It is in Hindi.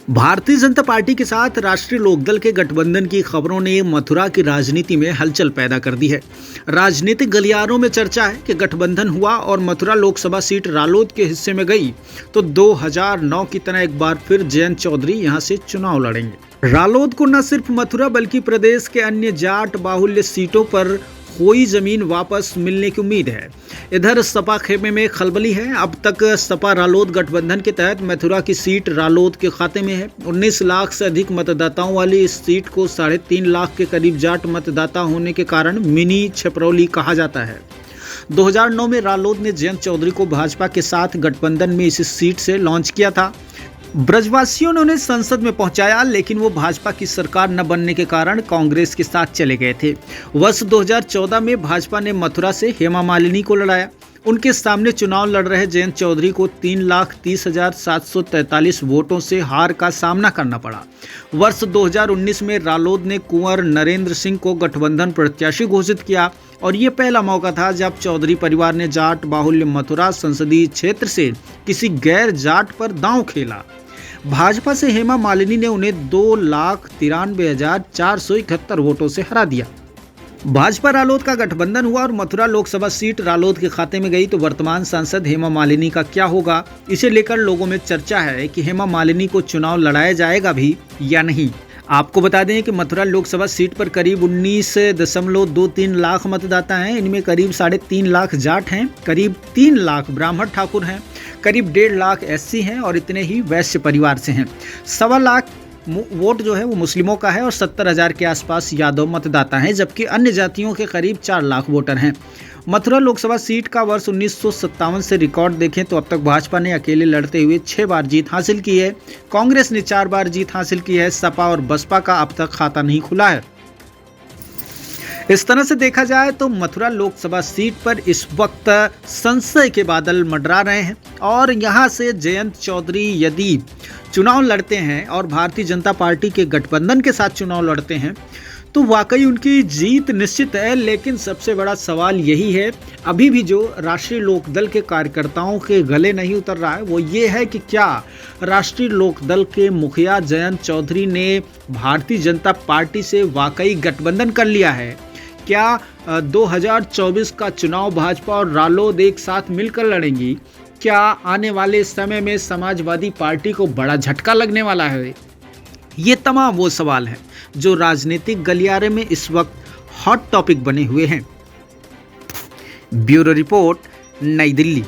भारतीय जनता पार्टी के साथ राष्ट्रीय लोकदल के गठबंधन की खबरों ने मथुरा की राजनीति में हलचल पैदा कर दी है। राजनीतिक गलियारों में चर्चा है कि गठबंधन हुआ और मथुरा लोकसभा सीट रालोद के हिस्से में गई तो 2009 की तरह एक बार फिर जयंत चौधरी यहां से चुनाव लड़ेंगे। रालोद को न सिर्फ मथुरा बल्कि प्रदेश के अन्य जाट बाहुल्य सीटों पर कोई जमीन वापस मिलने की उम्मीद है। इधर सपा खेमे में खलबली है। अब तक सपा रालोद गठबंधन के तहत मथुरा की सीट रालोद के खाते में है। 19 लाख से अधिक मतदाताओं वाली इस सीट को 3.5 लाख के करीब जाट मतदाता होने के कारण मिनी छपरौली कहा जाता है। 2009 में रालोद ने जयंत चौधरी को भाजपा के साथ गठबंधन में इस सीट से लॉन्च किया था। ब्रजवासियों ने उन्हें संसद में पहुंचाया, लेकिन वो भाजपा की सरकार न बनने के कारण कांग्रेस के साथ चले गए थे। वर्ष 2014 में भाजपा ने मथुरा से हेमा मालिनी को लड़ाया। उनके सामने चुनाव लड़ रहे जयंत चौधरी को 3,30,743 वोटों से हार का सामना करना पड़ा। वर्ष 2019 में रालोद ने कुंवर नरेंद्र सिंह को गठबंधन प्रत्याशी घोषित किया और ये पहला मौका था जब चौधरी परिवार ने जाट बाहुल्य मथुरा संसदीय क्षेत्र से किसी गैर जाट पर दांव खेला। भाजपा से हेमा मालिनी ने उन्हें 2,93,471 वोटों से हरा दिया। भाजपा रालोद का गठबंधन हुआ और मथुरा लोकसभा सीट रालोद के खाते में गई तो वर्तमान सांसद हेमा मालिनी का क्या होगा, इसे लेकर लोगों में चर्चा है कि हेमा मालिनी को चुनाव लड़ाया जाएगा भी या नहीं। आपको बता दें कि मथुरा लोकसभा सीट पर करीब 19.23 लाख मतदाता हैं। इनमें करीब 3.5 लाख जाट हैं, करीब 3 लाख ब्राह्मण ठाकुर हैं, करीब 1.5 लाख एससी हैं और इतने ही वैश्य परिवार से हैं। 1.25 लाख वोट जो है वो मुस्लिमों का है और 70,000 के आसपास यादव मतदाता हैं, जबकि अन्य जातियों के करीब 4 लाख वोटर हैं। मथुरा लोकसभा सीट का वर्ष 1957 से रिकॉर्ड देखें तो अब तक भाजपा ने अकेले लड़ते हुए 6 बार जीत हासिल की है। कांग्रेस ने 4 बार जीत हासिल की है। सपा और बसपा का अब तक खाता नहीं खुला है। इस तरह से देखा जाए तो मथुरा लोकसभा सीट पर इस वक्त संशय के बादल मंडरा रहे हैं और यहां से जयंत चौधरी यदि चुनाव लड़ते हैं और भारतीय जनता पार्टी के गठबंधन के साथ चुनाव लड़ते हैं तो वाकई उनकी जीत निश्चित है। लेकिन सबसे बड़ा सवाल यही है, अभी भी जो राष्ट्रीय लोकदल के कार्यकर्ताओं के गले नहीं उतर रहा है वो ये है कि क्या राष्ट्रीय लोकदल के मुखिया जयंत चौधरी ने भारतीय जनता पार्टी से वाकई गठबंधन कर लिया है? क्या 2024 का चुनाव भाजपा और रालोद एक साथ मिलकर लड़ेंगी? क्या आने वाले समय में समाजवादी पार्टी को बड़ा झटका लगने वाला है? ये तमाम वो सवाल हैं जो राजनीतिक गलियारे में इस वक्त हॉट टॉपिक बने हुए हैं। ब्यूरो रिपोर्ट, नई दिल्ली।